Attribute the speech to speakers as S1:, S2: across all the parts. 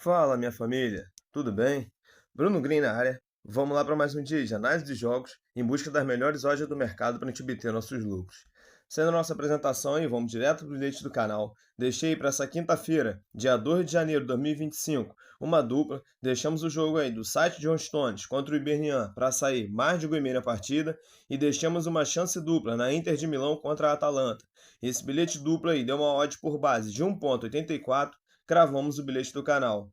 S1: Fala, minha família, tudo bem? Bruno Green na área. Vamos lá para mais um dia de análise de jogos em busca das melhores odds do mercado para a gente obter nossos lucros. Sendo a nossa apresentação aí, vamos direto para o bilhete do canal. Deixei para essa quinta-feira, dia 2 de janeiro de 2025, uma dupla. Deixamos o jogo aí do site John Stones contra o Hibernian para sair mais de 1,5 na partida e deixamos uma chance dupla na Inter de Milão contra a Atalanta. Esse bilhete duplo aí deu uma odd por base de 1,84. Cravamos o bilhete do canal.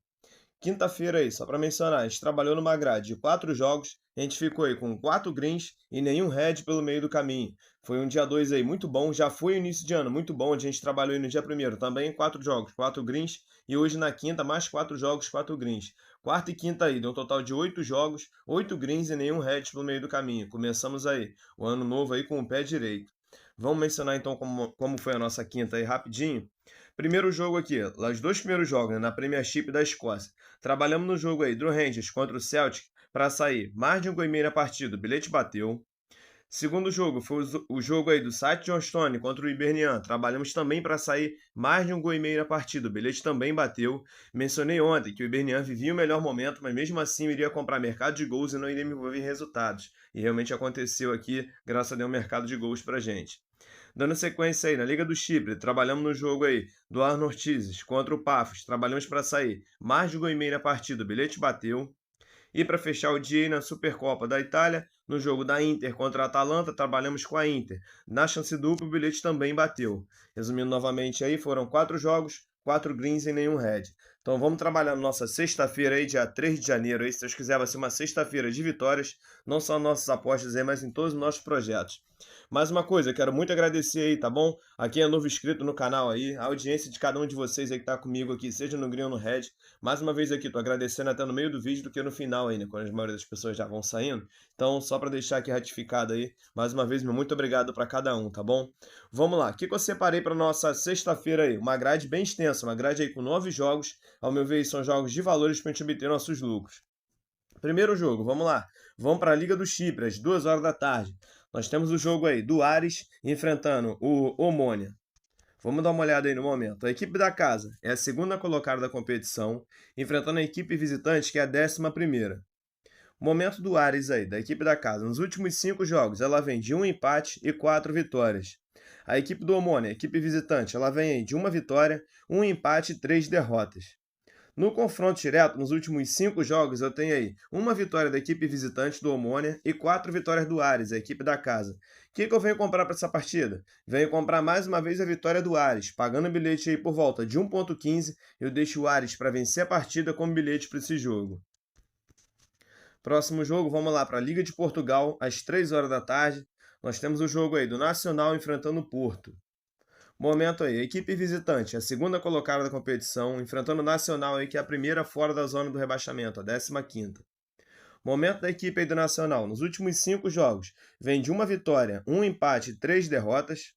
S1: Quinta-feira aí, só para mencionar, a gente trabalhou numa grade de 4 jogos, a gente ficou aí com 4 greens e nenhum red pelo meio do caminho. Foi um dia 2 aí muito bom, já foi o início de ano muito bom, onde a gente trabalhou aí no dia primeiro também 4 jogos, 4 greens, e hoje na quinta mais 4 jogos, 4 greens. Quarta e quinta aí, deu um total de 8 jogos, 8 greens e nenhum red pelo meio do caminho. Começamos aí o ano novo aí com o pé direito. Vamos mencionar então como foi a nossa quinta aí rapidinho. Primeiro jogo aqui, os dois primeiros jogos, né, na Premiership da Escócia. Trabalhamos no jogo aí do Rangers contra o Celtic para sair mais de 1,5 na partida, o bilhete bateu. Segundo jogo foi o jogo aí do site Johnstone contra o Hibernian. Trabalhamos também para sair mais de 1,5 na partida, o bilhete também bateu. Mencionei ontem que o Hibernian vivia o melhor momento, mas mesmo assim eu iria comprar mercado de gols e não iria me envolver em resultados. E realmente aconteceu aqui, graças a Deus, mercado de gols para gente. Dando sequência aí na Liga do Chipre, trabalhamos no jogo aí do Arnortizes contra o Pafos. Trabalhamos para sair mais de 1,5 na partida, o bilhete bateu. E para fechar o dia aí na Supercopa da Itália, no jogo da Inter contra a Atalanta, trabalhamos com a Inter. Na chance dupla, o bilhete também bateu. Resumindo novamente aí, foram 4 jogos, 4 greens e nenhum red. Então vamos trabalhar na nossa sexta-feira aí, dia 3 de janeiro aí, se Deus quiser vai ser uma sexta-feira de vitórias, não só nossas apostas aí, mas em todos os nossos projetos. Mais uma coisa, quero muito agradecer aí, tá bom? Aqui é novo inscrito no canal aí, a audiência de cada um de vocês aí que tá comigo aqui, seja no Green ou no Red. Mais uma vez aqui, tô agradecendo até no meio do vídeo do que no final aí, né, quando a maioria das pessoas já vão saindo. Então, só para deixar aqui ratificado aí, mais uma vez, meu muito obrigado para cada um, tá bom? Vamos lá, o que eu separei para nossa sexta-feira aí? Uma grade bem extensa, uma grade aí com 9 jogos, ao meu ver, são jogos de valores para a gente obter nossos lucros. Primeiro jogo, vamos lá. Vamos para a Liga do Chipre, às 2 horas da tarde. Nós temos o jogo aí do Ares enfrentando o Omônia. Vamos dar uma olhada aí no momento. A equipe da casa é a segunda colocada da competição, enfrentando a equipe visitante, que é a 11ª. O momento do Ares aí, da equipe da casa. Nos últimos 5 jogos, ela vem de 1 empate e 4 vitórias. A equipe do Omônia, a equipe visitante, ela vem aí de 1 vitória, 1 empate e 3 derrotas. No confronto direto, nos últimos 5 jogos, eu tenho aí uma vitória da equipe visitante do Omônia e 4 vitórias do Ares, a equipe da casa. O que eu venho comprar para essa partida? Venho comprar mais uma vez a vitória do Ares, pagando o bilhete aí por volta de 1,15. Eu deixo o Ares para vencer a partida como bilhete para esse jogo. Próximo jogo, vamos lá para a Liga de Portugal, às 3 horas da tarde. Nós temos o jogo aí do Nacional enfrentando o Porto. Momento aí, equipe visitante, a segunda colocada da competição, enfrentando o Nacional aí, que é a primeira fora da zona do rebaixamento, a 15ª. Momento da equipe aí do Nacional, nos últimos 5 jogos, vem de 1 vitória, 1 empate e 3 derrotas.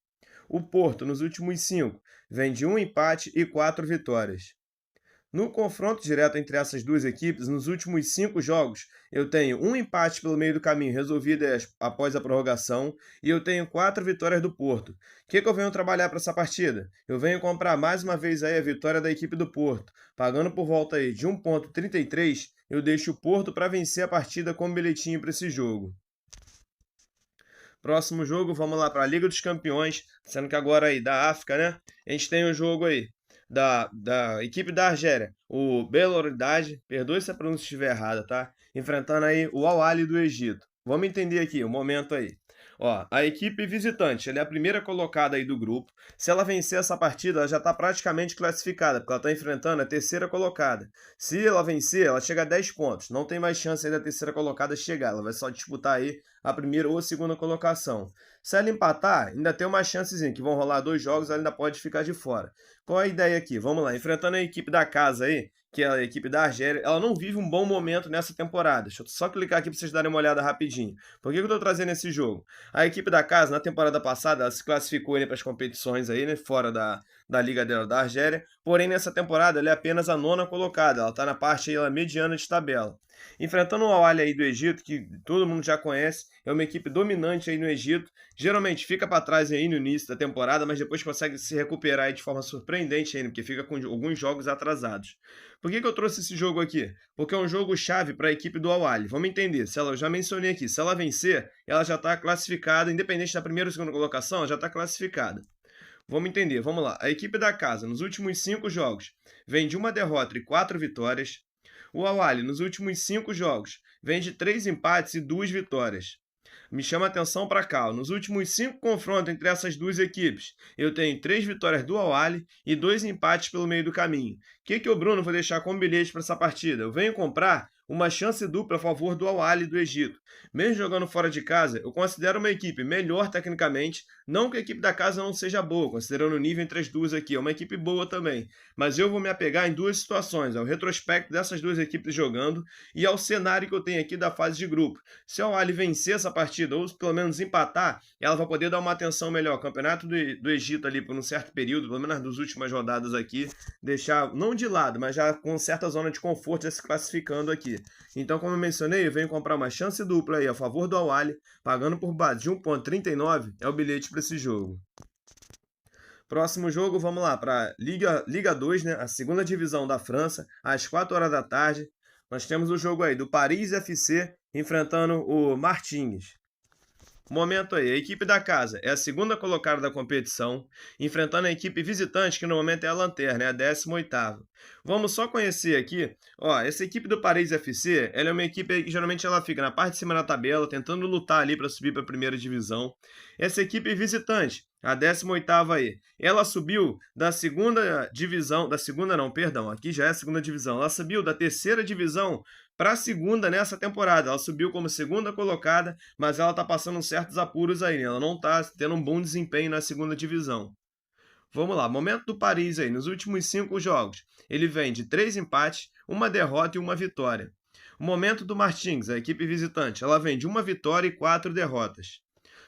S1: O Porto, nos últimos 5, vem de 1 empate e 4 vitórias. No confronto direto entre essas duas equipes, nos últimos 5 jogos, eu tenho 1 empate pelo meio do caminho resolvido após a prorrogação e eu tenho 4 vitórias do Porto. O que eu venho trabalhar para essa partida? Eu venho comprar mais uma vez aí a vitória da equipe do Porto. Pagando por volta aí de 1,33, eu deixo o Porto para vencer a partida com um bilhetinho para esse jogo. Próximo jogo, vamos lá para a Liga dos Campeões, sendo que agora aí da África, né? A gente tem o jogo aí da equipe da Argélia, o Belouizdad, perdoe se a pronúncia estiver errada, tá? Enfrentando aí o Al Ahly do Egito. Vamos entender aqui o momento aí. Ó, a equipe visitante, ela é a primeira colocada aí do grupo. Se ela vencer essa partida, ela já está praticamente classificada, porque ela está enfrentando a terceira colocada. Se ela vencer, ela chega a 10 pontos. Não tem mais chance aí da terceira colocada chegar. Ela vai só disputar aí a primeira ou a segunda colocação. Se ela empatar, ainda tem uma chancezinha, que vão rolar 2 jogos, ela ainda pode ficar de fora. Qual é a ideia aqui? Vamos lá, enfrentando a equipe da casa aí, que é a equipe da Argélia, ela não vive um bom momento nessa temporada. Deixa eu só clicar aqui para vocês darem uma olhada rapidinho. Por que eu estou trazendo esse jogo? A equipe da casa, na temporada passada, ela se classificou para as competições aí, né, fora da da Liga da Argélia, porém nessa temporada ela é apenas a 9ª colocada, ela está na parte aí, ela mediana de tabela. Enfrentando o Al-Ahly aí do Egito, que todo mundo já conhece, é uma equipe dominante aí no Egito, geralmente fica para trás aí no início da temporada, mas depois consegue se recuperar aí de forma surpreendente ainda, porque fica com alguns jogos atrasados. Por que eu trouxe esse jogo aqui? Porque é um jogo chave para a equipe do Al-Ahly. Vamos entender, se ela, eu já mencionei aqui, se ela vencer, ela já está classificada, independente da primeira ou segunda colocação, ela já está classificada. Vamos entender, vamos lá. A equipe da casa, nos últimos 5 jogos, vem de 1 derrota e 4 vitórias. O Al-Ahly, nos últimos 5 jogos, vem de 3 empates e 2 vitórias. Me chama a atenção para cá, nos últimos 5 confrontos entre essas duas equipes, eu tenho 3 vitórias do Al-Ahly e 2 empates pelo meio do caminho. O que o Bruno vou deixar como bilhete para essa partida? Eu venho comprar uma chance dupla a favor do Al-Ahly do Egito. Mesmo jogando fora de casa, eu considero uma equipe melhor tecnicamente, não que a equipe da casa não seja boa, considerando o nível entre as duas aqui, é uma equipe boa também. Mas eu vou me apegar em duas situações, ao retrospecto dessas duas equipes jogando e ao cenário que eu tenho aqui da fase de grupo. Se o Al-Ahly vencer essa partida, ou pelo menos empatar, ela vai poder dar uma atenção melhor. O campeonato do Egito ali por um certo período, pelo menos nas últimas rodadas aqui, deixar, não de lado, mas já com certa zona de conforto, já se classificando aqui. Então, como eu mencionei, eu venho comprar uma chance dupla aí a favor do Al-Ahly, pagando por base de 1,39, é o bilhete para esse jogo. Próximo jogo, vamos lá, para Liga 2, né, a segunda divisão da França, às 4 horas da tarde. Nós temos o jogo aí do Paris FC enfrentando o Martins. Momento aí, a equipe da casa é a segunda colocada da competição, enfrentando a equipe visitante, que no momento é a lanterna, é a 18ª. Vamos só conhecer aqui, ó, essa equipe do Paris FC, ela é uma equipe que geralmente ela fica na parte de cima da tabela, tentando lutar ali para subir para a primeira divisão. Essa equipe visitante, a 18ª aí, ela subiu da segunda divisão, aqui já é a segunda divisão, ela subiu da terceira divisão para a segunda nessa temporada. Ela subiu como segunda colocada, mas ela está passando certos apuros aí, né? Ela não está tendo um bom desempenho na segunda divisão. Vamos lá, momento do Paris aí, nos últimos 5 jogos, ele vem de 3 empates, 1 derrota e 1 vitória. O momento do Martins, a equipe visitante, ela vem de 1 vitória e 4 derrotas.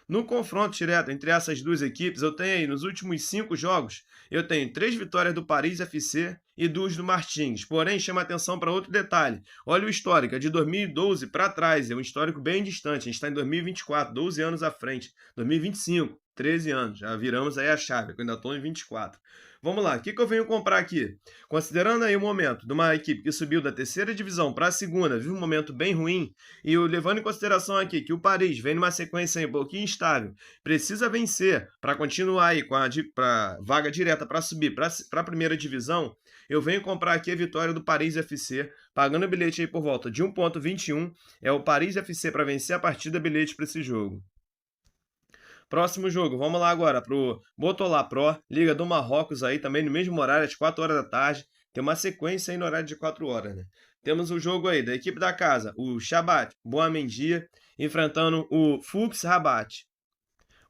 S1: No confronto direto entre essas duas equipes, eu tenho aí, nos últimos 5 jogos, eu tenho 3 vitórias do Paris FC e 2 do Martins. Porém, chama atenção para outro detalhe. Olha o histórico, é de 2012 para trás, é um histórico bem distante. A gente está em 2024, 12 anos à frente. 2025, 13 anos. Já viramos aí a chave, eu ainda estou em 24. Vamos lá, o que eu venho comprar aqui? Considerando aí o momento de uma equipe que subiu da terceira divisão para a segunda, vive um momento bem ruim, e levando em consideração aqui que o Paris vem numa sequência aí um pouquinho instável, precisa vencer para continuar aí com a vaga direta para subir para a primeira divisão, eu venho comprar aqui a vitória do Paris FC, pagando o bilhete aí por volta de 1,21, é o Paris FC para vencer a partida, bilhete para esse jogo. Próximo jogo, vamos lá agora para o Botola Pro, Liga do Marrocos aí, também no mesmo horário, às 4 horas da tarde. Tem uma sequência aí no horário de 4 horas, né? Temos o jogo aí da equipe da casa, o Shabat Boamendia, enfrentando o Fux Rabat.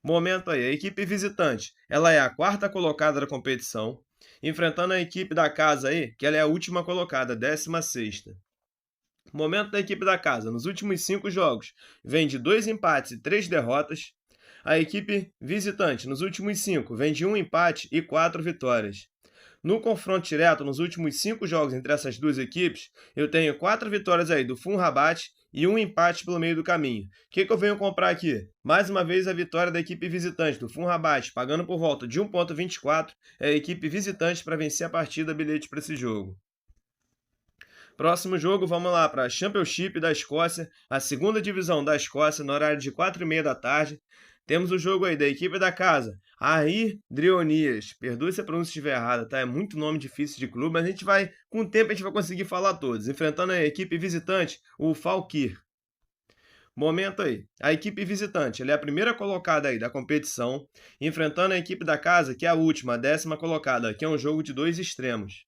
S1: Momento aí, a equipe visitante, ela é a 4ª colocada da competição, enfrentando a equipe da casa aí, que ela é a última colocada, 16ª. Momento da equipe da casa, nos últimos 5 jogos, vem de 2 empates e 3 derrotas. A equipe visitante, nos últimos 5, vem de 1 empate e 4 vitórias. No confronto direto, nos últimos 5 jogos entre essas duas equipes, eu tenho 4 vitórias aí do FUN Rabat e 1 empate pelo meio do caminho. O que eu venho comprar aqui? Mais uma vez a vitória da equipe visitante, do FUN Rabat, pagando por volta de 1,24, é a equipe visitante para vencer a partida, bilhete para esse jogo. Próximo jogo, vamos lá para a Championship da Escócia, a segunda divisão da Escócia, no horário de 4h30 da tarde. Temos o jogo aí da equipe da casa, Air Drionias. Perdoe se a pronúncia estiver errada, tá? É muito nome difícil de clube, mas a gente vai, com o tempo a gente vai conseguir falar todos. Enfrentando a equipe visitante, o Falkir. Momento aí, a equipe visitante, ela é a primeira colocada aí da competição, enfrentando a equipe da casa, que é a última, a 10ª colocada, que é um jogo de 2 extremos.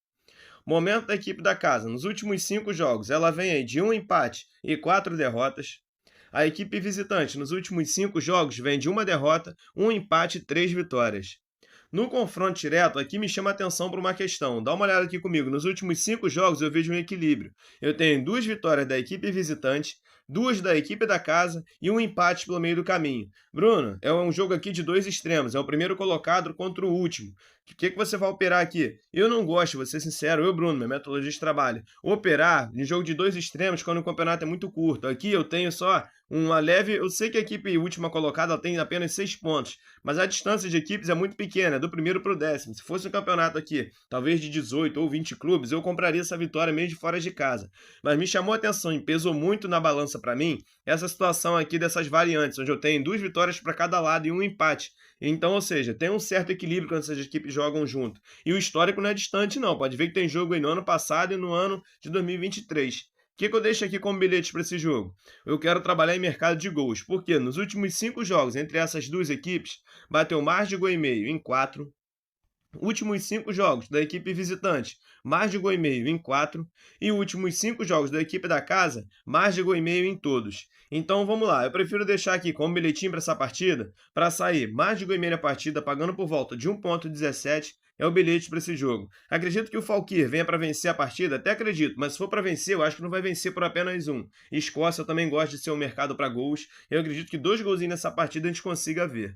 S1: Momento da equipe da casa, nos últimos 5 jogos, ela vem aí de 1 empate e 4 derrotas. A equipe visitante, nos últimos 5 jogos, vem de 1 derrota, 1 empate e 3 vitórias. No confronto direto, aqui me chama a atenção para uma questão. Dá uma olhada aqui comigo. Nos últimos 5 jogos, eu vejo um equilíbrio. Eu tenho 2 vitórias da equipe visitante, duas da equipe da casa e um empate pelo meio do caminho. Bruno, é um jogo aqui de dois extremos, é o primeiro colocado contra o último. O que você vai operar aqui? Eu não gosto, vou ser sincero, Bruno, minha metodologia de trabalho, operar em jogo de dois extremos quando o campeonato é muito curto. Aqui eu tenho só uma leve. Eu sei que a equipe última colocada ela tem apenas 6 pontos, mas a distância de equipes é muito pequena, é do primeiro para o décimo. Se fosse um campeonato aqui, talvez de 18 ou 20 clubes, eu compraria essa vitória mesmo de fora de casa. Mas me chamou a atenção e pesou muito na balança para mim essa situação aqui dessas variantes, onde eu tenho 2 vitórias para cada lado e um empate. Então, ou seja, tem um certo equilíbrio quando essas equipes jogam junto. E o histórico não é distante, não. Pode ver que tem jogo aí no ano passado e no ano de 2023. O que eu deixo aqui como bilhete para esse jogo? Eu quero trabalhar em mercado de gols, porque nos últimos 5 jogos entre essas duas equipes, bateu mais de gol e meio em 4. Últimos 5 jogos da equipe visitante, mais de gol e meio em 4. E últimos 5 jogos da equipe da casa, mais de gol e meio em todos. Então vamos lá, eu prefiro deixar aqui como bilhetinho para essa partida, para sair mais de gol e meio na partida, pagando por volta de 1,17. É o bilhete para esse jogo. Acredito que o Falkir venha para vencer a partida, até acredito, mas se for para vencer, eu acho que não vai vencer por apenas um. Escócia eu também gosto de ser um mercado para gols. Eu acredito que 2 golzinhos nessa partida a gente consiga ver.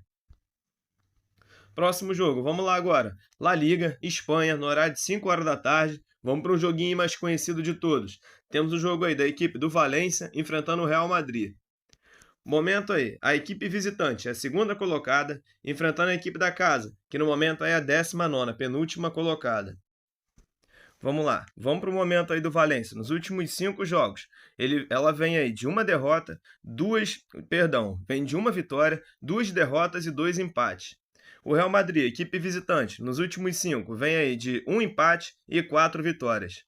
S1: Próximo jogo, vamos lá agora. La Liga, Espanha, no horário de 5 horas da tarde. Vamos para um joguinho mais conhecido de todos. Temos o jogo aí da equipe do Valência enfrentando o Real Madrid. Momento aí, a equipe visitante é a segunda colocada, enfrentando a equipe da casa, que no momento é a 19ª, penúltima colocada. Vamos lá, vamos para o momento aí do Valência. Nos últimos 5 jogos, ela vem aí de uma derrota, vem de uma vitória, 2 derrotas e 2 empates. O Real Madrid, equipe visitante, nos últimos 5, vem aí de 1 empate e 4 vitórias.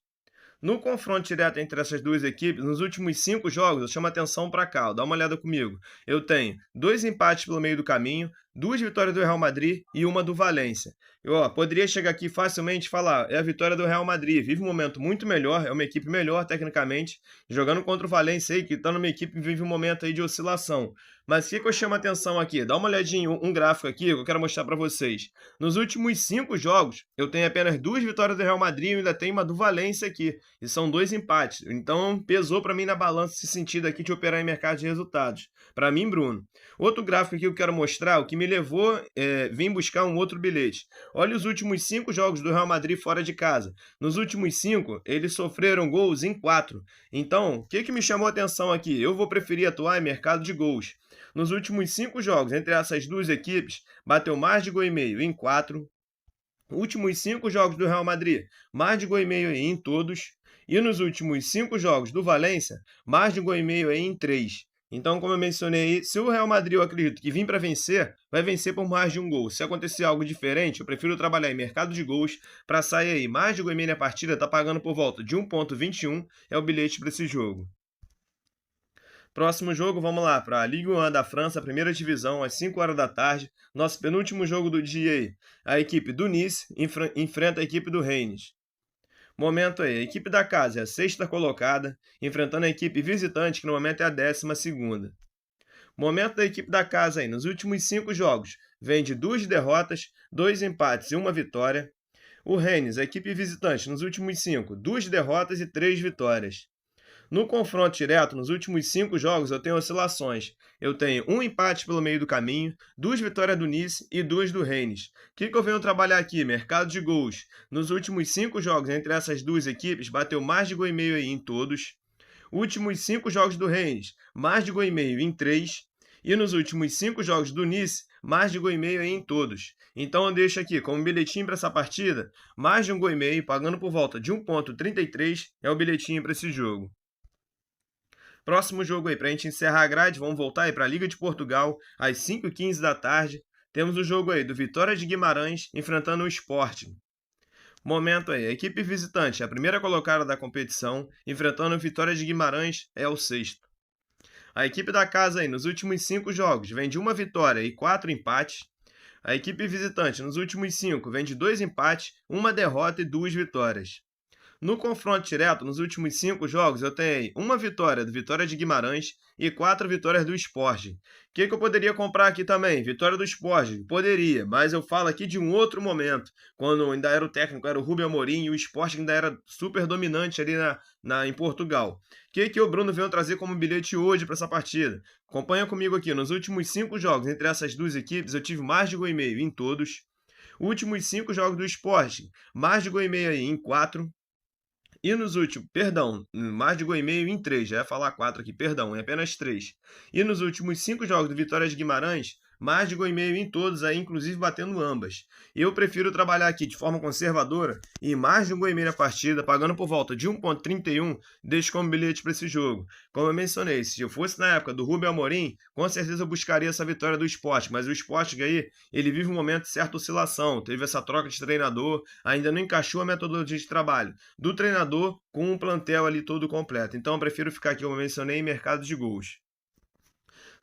S1: No confronto direto entre essas duas equipes, nos últimos 5 jogos, eu chamo atenção para cá, dá uma olhada comigo. Eu tenho 2 empates pelo meio do caminho, 2 vitórias do Real Madrid e uma do Valência. Eu poderia chegar aqui facilmente e falar, é a vitória do Real Madrid, vive um momento muito melhor, é uma equipe melhor tecnicamente, jogando contra o Valência aí, que está numa equipe que vive um momento aí de oscilação. Mas o que eu chamo a atenção aqui? Dá uma olhadinha, um gráfico aqui que eu quero mostrar para vocês. Nos últimos 5 jogos, eu tenho apenas 2 vitórias do Real Madrid e ainda tenho uma do Valência aqui. E são 2 empates. Então, pesou para mim na balança esse sentido aqui de operar em mercado de resultados. Para mim, Bruno. Outro gráfico aqui que eu quero mostrar, o que me levou vim buscar um outro bilhete. Olha os últimos 5 jogos do Real Madrid fora de casa. Nos últimos 5, eles sofreram gols em 4. Então, o que me chamou a atenção aqui? Eu vou preferir atuar em mercado de gols. Nos últimos 5 jogos entre essas duas equipes, bateu mais de gol e meio em 4. Últimos 5 jogos do Real Madrid, mais de gol e meio em todos. E nos últimos 5 jogos do Valência, mais de gol e meio em 3. Então, como eu mencionei, se o Real Madrid, eu acredito que vir para vencer, vai vencer por mais de um gol. Se acontecer algo diferente, eu prefiro trabalhar em mercado de gols para sair aí mais de gol e meio na partida, tá pagando por volta de 1,21, é o bilhete para esse jogo. Próximo jogo, vamos lá, para a Ligue 1 da França, primeira divisão, às 5 horas da tarde. Nosso penúltimo jogo do dia aí. A equipe do Nice enfrenta a equipe do Rennes. Momento aí, a equipe da casa é a 6ª colocada, enfrentando a equipe visitante, que no momento é a 12ª. Momento da equipe da casa aí, nos últimos 5 jogos, vem de 2 derrotas, 2 empates e 1 vitória. O Rennes, a equipe visitante, nos últimos 5, 2 derrotas e 3 vitórias. No confronto direto, nos últimos 5 jogos, eu tenho oscilações. Eu tenho 1 empate pelo meio do caminho, 2 vitórias do Nice e 2 do Rennes. O que eu venho trabalhar aqui? Mercado de gols. Nos últimos 5 jogos entre essas duas equipes, bateu mais de gol e meio aí em todos. Últimos 5 jogos do Rennes, mais de gol e meio em 3. E nos últimos 5 jogos do Nice, mais de gol e meio aí em todos. Então eu deixo aqui como bilhetinho para essa partida, mais de um gol e meio, pagando por volta de 1,33, é o bilhetinho para esse jogo. Próximo jogo aí, para a gente encerrar a grade, vamos voltar aí para a Liga de Portugal, às 5h15 da tarde. Temos o jogo aí do Vitória de Guimarães enfrentando o Sporting. Momento aí, a equipe visitante, a primeira colocada da competição, enfrentando o Vitória de Guimarães, é o 6º. A equipe da casa aí, nos últimos 5 jogos, vem de 1 vitória e 4 empates. A equipe visitante, nos últimos 5, vem de 2 empates, 1 derrota e 2 vitórias. No confronto direto, nos últimos 5 jogos, eu tenho uma vitória do Vitória de Guimarães e 4 vitórias do Sport. O que eu poderia comprar aqui também? Vitória do Sport? Poderia, mas eu falo aqui de um outro momento, quando ainda era o técnico, era o Rubem Amorim, e o Sport ainda era super dominante ali em Portugal. O que o Bruno veio trazer como bilhete hoje para essa partida? Acompanha comigo aqui, nos últimos 5 jogos entre essas duas equipes, eu tive mais de 1,5 em todos. Últimos 5 jogos do Sport, mais de 1,5 aí em 4. E nos últimos, perdão, mais de 1,5 em 3, já ia falar 4 aqui, perdão, em apenas 3. E nos últimos 5 jogos do Vitória de Guimarães, mais de 1,5 em todos, aí, inclusive batendo ambas. Eu prefiro trabalhar aqui de forma conservadora e mais de 1,5 na partida, pagando por volta de 1,31, deixo como bilhete para esse jogo. Como eu mencionei, se eu fosse na época do Rubem Amorim, com certeza eu buscaria essa vitória do Sport, mas o Sport aí, ele vive um momento de certa oscilação, teve essa troca de treinador, ainda não encaixou a metodologia de trabalho do treinador com um plantel ali todo completo. Então eu prefiro ficar aqui, como eu mencionei, em mercado de gols.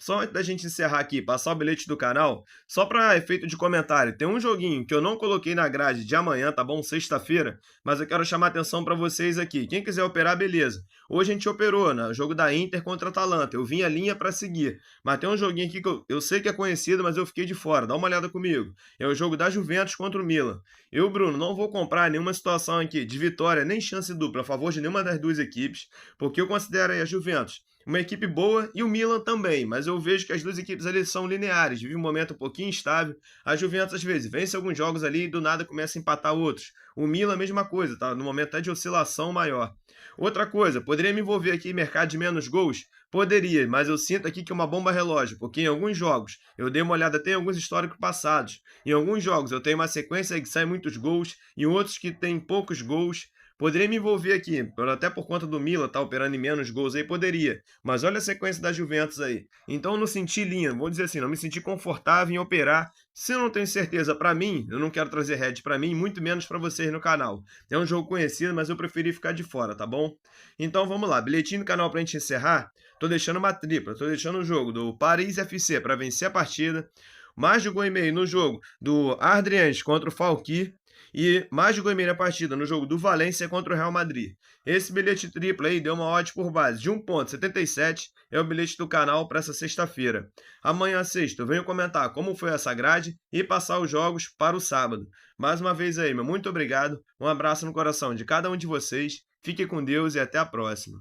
S1: Só antes da gente encerrar aqui, passar o bilhete do canal, só para efeito de comentário, tem um joguinho que eu não coloquei na grade de amanhã, tá bom? Sexta-feira, mas eu quero chamar a atenção para vocês aqui. Quem quiser operar, beleza. Hoje a gente operou, né? O jogo da Inter contra a Atalanta. Eu vim a linha para seguir, mas tem um joguinho aqui que eu sei que é conhecido, mas eu fiquei de fora. Dá uma olhada comigo. É o jogo da Juventus contra o Milan. Eu, Bruno, não vou comprar nenhuma situação aqui de vitória, nem chance dupla a favor de nenhuma das duas equipes, porque eu considero aí a Juventus uma equipe boa e o Milan também, mas eu vejo que as duas equipes ali são lineares, vive um momento um pouquinho instável. A Juventus às vezes vence alguns jogos ali e do nada começa a empatar outros. O Milan a mesma coisa, tá no momento até de oscilação maior. Outra coisa, poderia me envolver aqui em mercado de menos gols? Poderia, mas eu sinto aqui que é uma bomba relógio, porque em alguns jogos eu dei uma olhada até em alguns históricos passados. Em alguns jogos eu tenho uma sequência que sai muitos gols, em outros que tem poucos gols. Poderia me envolver aqui, até por conta do Milan tá operando em menos gols aí, poderia. Mas olha a sequência da Juventus aí. Então eu não senti linha, vou dizer assim, não me senti confortável em operar. Se eu não tenho certeza para mim, eu não quero trazer head para mim, muito menos para vocês no canal. É um jogo conhecido, mas eu preferi ficar de fora, tá bom? Então vamos lá, bilhetinho no canal pra gente encerrar. Tô deixando uma tripla, tô deixando o jogo do Paris FC para vencer a partida. Mais de 1,5 no jogo do Adrians contra o Falqui. E mais de 1,5 na partida no jogo do Valência contra o Real Madrid. Esse bilhete triplo aí deu uma odd por base de 1,77, é o bilhete do canal para essa sexta-feira. Amanhã, sexta, eu venho comentar como foi essa grade e passar os jogos para o sábado. Mais uma vez aí, meu muito obrigado, um abraço no coração de cada um de vocês, fique com Deus e até a próxima.